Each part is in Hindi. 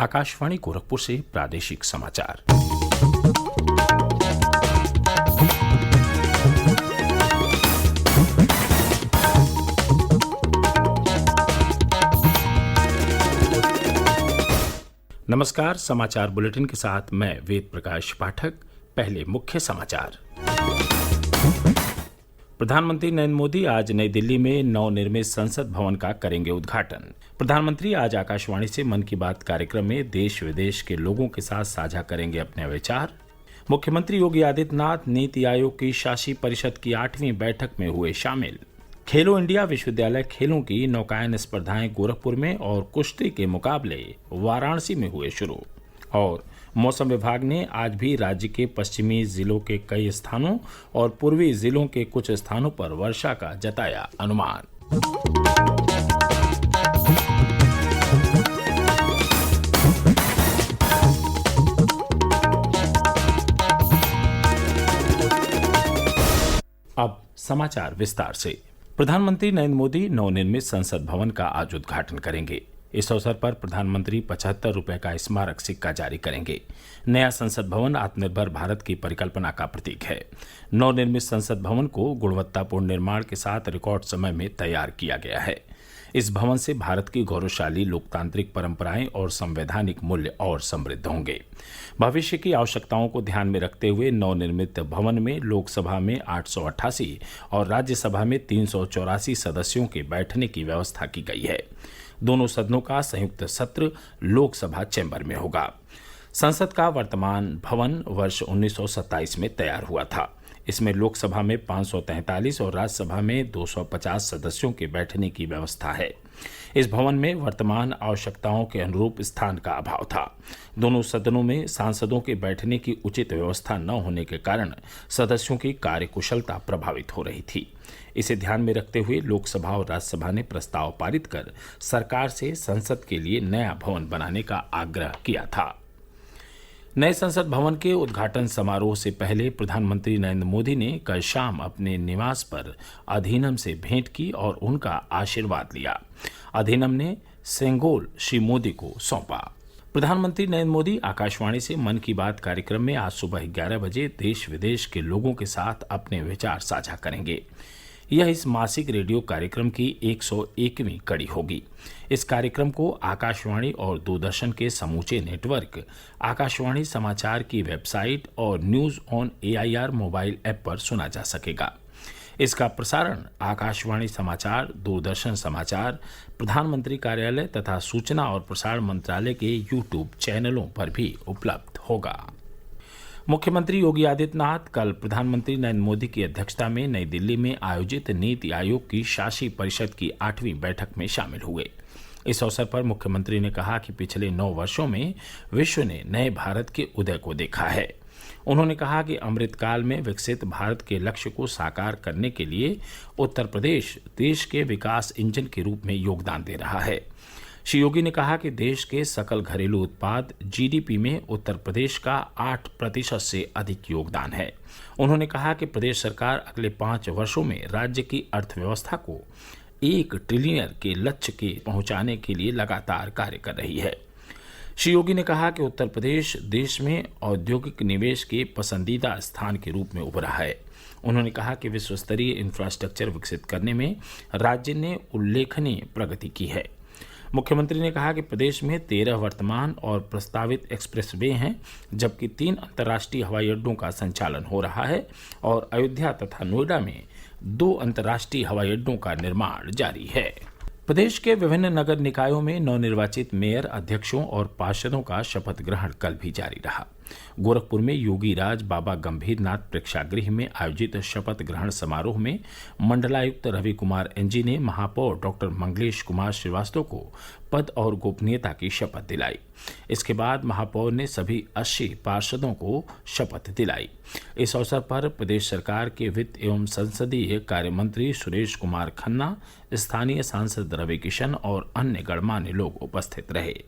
आकाशवाणी गोरखपुर से प्रादेशिक समाचार। नमस्कार, समाचार बुलेटिन के साथ मैं वेद प्रकाश पाठक। पहले मुख्य समाचार। प्रधानमंत्री नरेंद्र मोदी आज नई दिल्ली में नवनिर्मित संसद भवन का करेंगे उद्घाटन। प्रधानमंत्री आज आकाशवाणी से मन की बात कार्यक्रम में देश विदेश के लोगों के साथ साझा करेंगे अपने विचार। मुख्यमंत्री योगी आदित्यनाथ नीति आयोग की शासी परिषद की 8वीं बैठक में हुए शामिल। खेलो इंडिया विश्वविद्यालय खेलों की नौकायन स्पर्धाएं गोरखपुर में और कुश्ती के मुकाबले वाराणसी में हुए शुरू। और मौसम विभाग ने आज भी राज्य के पश्चिमी जिलों के कई स्थानों और पूर्वी जिलों के कुछ स्थानों पर वर्षा का जताया अनुमान। अब समाचार विस्तार से। प्रधानमंत्री नरेंद्र मोदी नवनिर्मित संसद भवन का आज उद्घाटन करेंगे। इस अवसर पर प्रधानमंत्री 75 रुपये का स्मारक सिक्का जारी करेंगे। नया संसद भवन आत्मनिर्भर भारत की परिकल्पना का प्रतीक है। नवनिर्मित संसद भवन को गुणवत्तापूर्ण निर्माण के साथ रिकॉर्ड समय में तैयार किया गया है। इस भवन से भारत की गौरवशाली लोकतांत्रिक परंपराएं और संवैधानिक मूल्य और समृद्ध होंगे। भविष्य की आवश्यकताओं को ध्यान में रखते हुए नवनिर्मित भवन में लोकसभा में 888 और राज्यसभा में 384 सदस्यों के बैठने की व्यवस्था की गई है। दोनों सदनों का संयुक्त सत्र लोकसभा चैम्बर में होगा। संसद का वर्तमान भवन वर्ष 1927 में तैयार हुआ था। इसमें लोकसभा में 543 और राज्यसभा में 250 सदस्यों के बैठने की व्यवस्था है। इस भवन में वर्तमान आवश्यकताओं के अनुरूप स्थान का अभाव था। दोनों सदनों में सांसदों के बैठने की उचित व्यवस्था न होने के कारण सदस्यों की कार्यकुशलता प्रभावित हो रही थी। इसे ध्यान में रखते हुए लोकसभा और राज्यसभा ने प्रस्ताव पारित कर सरकार से संसद के लिए नया भवन बनाने का आग्रह किया था। नए संसद भवन के उद्घाटन समारोह से पहले प्रधानमंत्री नरेंद्र मोदी ने कल शाम अपने निवास पर अधीनम से भेंट की और उनका आशीर्वाद लिया। अधीनम ने सेंगोल श्री मोदी को सौंपा। प्रधानमंत्री नरेंद्र मोदी आकाशवाणी से मन की बात कार्यक्रम में आज सुबह 11 बजे देश विदेश के लोगों के साथ अपने विचार साझा करेंगे। यह इस मासिक रेडियो कार्यक्रम की 101वीं कड़ी होगी। इस कार्यक्रम को आकाशवाणी और दूरदर्शन के समूचे नेटवर्क, आकाशवाणी समाचार की वेबसाइट और news on AIR mobile app पर सुना जा सकेगा। इसका प्रसारण आकाशवाणी समाचार, दूरदर्शन समाचार, प्रधानमंत्री कार्यालय तथा सूचना और प्रसारण मंत्रालय के YouTube चैनलों पर भी उपलब्ध होगा। मुख्यमंत्री योगी आदित्यनाथ कल प्रधानमंत्री नरेंद्र मोदी की अध्यक्षता में नई दिल्ली में आयोजित नीति आयोग की शासी परिषद की 8वीं बैठक में शामिल हुए। इस अवसर पर मुख्यमंत्री ने कहा कि पिछले 9 वर्षों में विश्व ने नए भारत के उदय को देखा है। उन्होंने कहा कि अमृतकाल में विकसित भारत के लक्ष्य को साकार करने के लिए उत्तर प्रदेश देश के विकास इंजन के रूप में योगदान दे रहा है। श्री योगी ने कहा कि देश के सकल घरेलू उत्पाद GDP में उत्तर प्रदेश का 8% से अधिक योगदान है। उन्होंने कहा कि प्रदेश सरकार अगले 5 वर्षों में राज्य की अर्थव्यवस्था को 1 ट्रिलियन के लक्ष्य के पहुंचाने के लिए लगातार कार्य कर रही है। श्री योगी ने कहा कि उत्तर प्रदेश देश में औद्योगिक निवेश के पसंदीदा स्थान के रूप में उभरा है। उन्होंने कहा कि विश्व स्तरीय इंफ्रास्ट्रक्चर विकसित करने में राज्य ने उल्लेखनीय प्रगति की है। मुख्यमंत्री ने कहा कि प्रदेश में 13 वर्तमान और प्रस्तावित एक्सप्रेसवे हैं, जबकि 3 अंतर्राष्ट्रीय हवाई अड्डों का संचालन हो रहा है और अयोध्या तथा नोएडा में 2 अंतर्राष्ट्रीय हवाई अड्डों का निर्माण जारी है। प्रदेश के विभिन्न नगर निकायों में नवनिर्वाचित मेयर, अध्यक्षों और पार्षदों का शपथ ग्रहण कल भी जारी रहा। गोरखपुर में योगी राज बाबा गंभीरनाथ प्रेक्षागृह में आयोजित शपथ ग्रहण समारोह में मंडलायुक्त रवि कुमार NG ने महापौर डॉक्टर मंगलेश कुमार श्रीवास्तव को पद और गोपनीयता की शपथ दिलाई। इसके बाद महापौर ने सभी 80 पार्षदों को शपथ दिलाई। इस अवसर पर प्रदेश सरकार के वित्त एवं संसदीय कार्य मंत्री सुरेश कुमार खन्ना, स्थानीय सांसद रवि किशन और अन्य गणमान्य लोग उपस्थित रहे।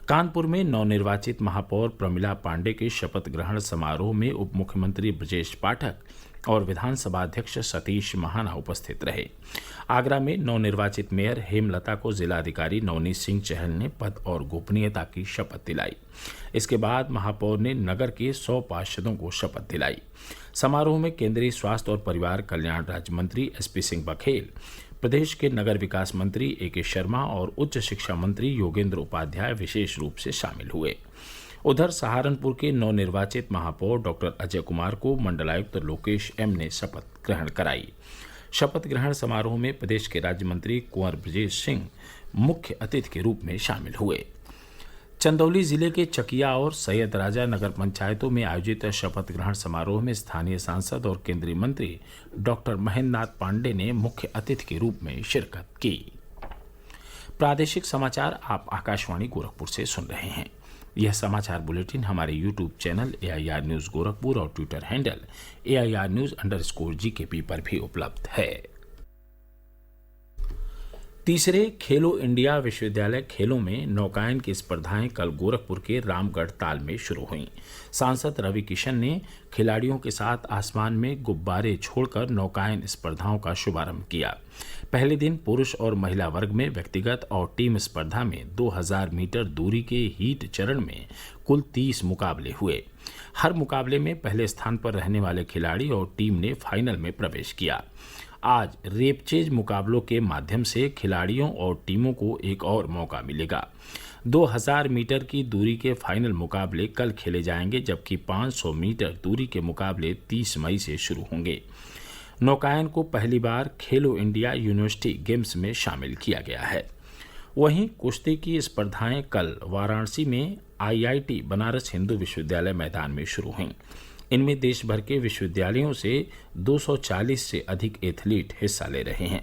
कानपुर में नवनिर्वाचित महापौर प्रमिला पांडे के शपथ ग्रहण समारोह में उप मुख्यमंत्री ब्रजेश पाठक, और विधानसभा अध्यक्ष सतीश महाना उपस्थित रहे। आगरा में नवनिर्वाचित मेयर हेमलता को जिलाधिकारी नवनीत सिंह चहल ने पद और गोपनीयता की शपथ दिलाई। इसके बाद महापौर ने नगर के 100 पार्षदों को शपथ दिलाई। समारोह में केंद्रीय स्वास्थ्य और परिवार कल्याण राज्य मंत्री एसपी सिंह बघेल, प्रदेश के नगर विकास मंत्री ए.के. शर्मा और उच्च शिक्षा मंत्री योगेंद्र उपाध्याय विशेष रूप से शामिल हुए। उधर सहारनपुर के नवनिर्वाचित महापौर डॉक्टर अजय कुमार को मंडलायुक्त लोकेश एम ने शपथ ग्रहण कराई। शपथ ग्रहण समारोह में प्रदेश के राज्य मंत्री कुंवर ब्रजेश सिंह मुख्य अतिथि के रूप में शामिल हुए। चंदौली जिले के चकिया और सैयद राजा नगर पंचायतों में आयोजित शपथ ग्रहण समारोह में स्थानीय सांसद और केंद्रीय मंत्री डॉक्टर महेंद्र नाथ पांडे ने मुख्य अतिथि के रूप में शिरकत की। प्रादेशिक समाचार आप आकाशवाणी गोरखपुर से सुन रहे हैं। यह समाचार बुलेटिन हमारे YouTube channel AIR news Gorakhpur और ट्विटर हैंडल AIR न्यूज़_GKP पर भी उपलब्ध है। तीसरे खेलो इंडिया विश्वविद्यालय खेलों में नौकायन की स्पर्धाएं कल गोरखपुर के रामगढ़ ताल में शुरू हुईं। सांसद रवि किशन ने खिलाड़ियों के साथ आसमान में गुब्बारे छोड़कर नौकायन स्पर्धाओं का शुभारंभ किया। पहले दिन पुरुष और महिला वर्ग में व्यक्तिगत और टीम स्पर्धा में 2000 मीटर दूरी के हीट चरण में कुल 30 मुकाबले हुए। हर मुकाबले में पहले स्थान पर रहने वाले खिलाड़ी और टीम ने फाइनल में प्रवेश किया। आज रेपचेज मुकाबलों के माध्यम से खिलाड़ियों और टीमों को एक और मौका मिलेगा। 2000 मीटर की दूरी के फाइनल मुकाबले कल खेले जाएंगे, जबकि 500 मीटर दूरी के मुकाबले 30 मई से शुरू होंगे। नौकायन को पहली बार खेलो इंडिया यूनिवर्सिटी गेम्स में शामिल किया गया है। वहीं कुश्ती की स्पर्धाएं कल वाराणसी में IIT बनारस हिंदू विश्वविद्यालय मैदान में शुरू हुईं। इनमें देश भर के विश्वविद्यालयों से 240 से अधिक एथलीट हिस्सा ले रहे हैं।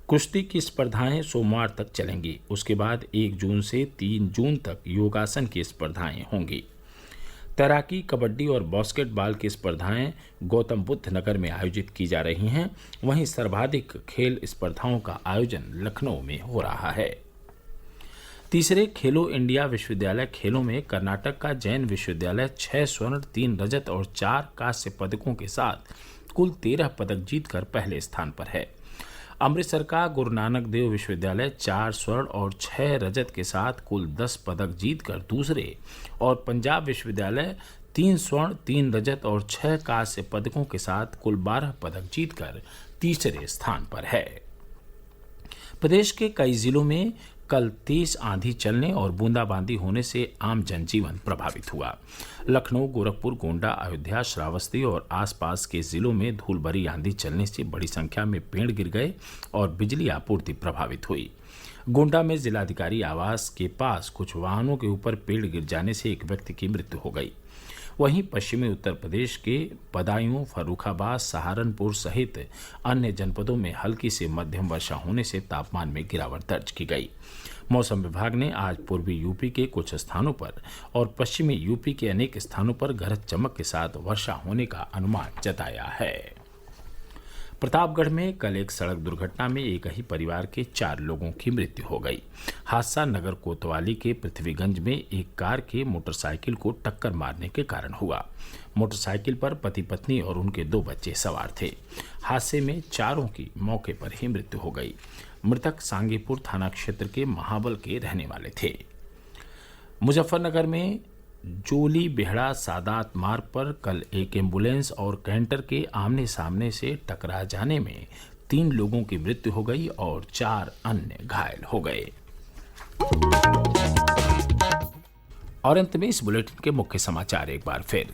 कुश्ती की स्पर्धाएं सोमवार तक चलेंगी। उसके बाद 1 जून से 3 जून तक योगासन की स्पर्धाएं होंगी। तैराकी, कबड्डी और बास्केटबॉल की स्पर्धाएं गौतम बुद्ध नगर में आयोजित की जा रही हैं। वहीं सर्वाधिक खेल स्पर्धाओं का आयोजन लखनऊ में हो रहा है। तीसरे खेलो इंडिया विश्वविद्यालय खेलों में कर्नाटक का जैन विश्वविद्यालय 6 स्वर्ण, 3 रजत और 4 कांस्य पदकों के साथ कुल 13 पदक जीतकर पहले स्थान पर है। अमृतसर का गुरु नानक देव विश्वविद्यालय 4 स्वर्ण और 6 रजत के साथ कुल 10 पदक जीतकर दूसरे और पंजाब विश्वविद्यालय 3 स्वर्ण, 3 रजत और 6 कांस्य पदकों के साथ कुल 12 पदक जीतकर तीसरे स्थान पर है। प्रदेश के कई जिलों में कल तेज आंधी चलने और बूंदाबांदी होने से आम जनजीवन प्रभावित हुआ। लखनऊ, गोरखपुर, गोंडा, अयोध्या, श्रावस्ती और आसपास के जिलों में धूल भरी आंधी चलने से बड़ी संख्या में पेड़ गिर गए और बिजली आपूर्ति प्रभावित हुई। गोंडा में जिलाधिकारी आवास के पास कुछ वाहनों के ऊपर पेड़ गिर जाने से एक व्यक्ति की मृत्यु हो गई। वहीं पश्चिमी उत्तर प्रदेश के बदायूं, फर्रुखाबाद, सहारनपुर सहित अन्य जनपदों में हल्की से मध्यम वर्षा होने से तापमान में गिरावट दर्ज की गई। मौसम विभाग ने आज पूर्वी यूपी के कुछ स्थानों पर और पश्चिमी यूपी के अनेक स्थानों पर गरज चमक के साथ वर्षा होने का अनुमान जताया है। प्रतापगढ़ में कल एक सड़क दुर्घटना में एक ही परिवार के 4 लोगों की मृत्यु हो गई। हादसा नगर कोतवाली के पृथ्वीगंज में एक कार के मोटरसाइकिल को टक्कर मारने के कारण हुआ। मोटरसाइकिल पर पति पत्नी और उनके 2 बच्चे सवार थे। हादसे में 4 की मौके पर ही मृत्यु हो गई। मृतक सांगीपुर थाना क्षेत्र के महाबल के रहने वाले थे। मुजफ्फरनगर में जोली बेहड़ा सादात मार्ग पर कल एक एम्बुलेंस और कैंटर के आमने सामने से टकरा जाने में 3 लोगों की मृत्यु हो गई और 4 अन्य घायल हो गए। और अंत में इस बुलेटिन के मुख्य समाचार एक बार फिर।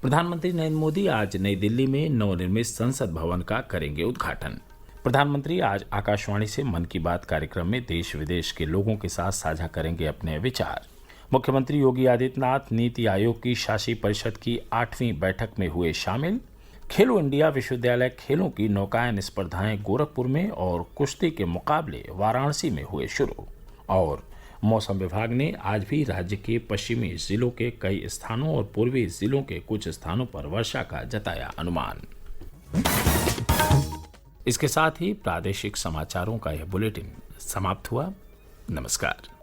प्रधानमंत्री नरेंद्र मोदी आज नई दिल्ली में नवनिर्मित संसद भवन का करेंगे उद्घाटन। प्रधानमंत्री आज आकाशवाणी से मन की बात कार्यक्रम में देश विदेश के लोगों के साथ साझा करेंगे अपने विचार। मुख्यमंत्री योगी आदित्यनाथ नीति आयोग की शासी परिषद की 8वीं बैठक में हुए शामिल। खेलो इंडिया विश्वविद्यालय खेलों की नौकायन स्पर्धाएं गोरखपुर में और कुश्ती के मुकाबले वाराणसी में हुए शुरू। और मौसम विभाग ने आज भी राज्य के पश्चिमी जिलों के कई स्थानों और पूर्वी जिलों के कुछ स्थानों पर वर्षा का जताया अनुमान। इसके साथ ही प्रादेशिक समाचारों का यह बुलेटिन समाप्त हुआ। नमस्कार।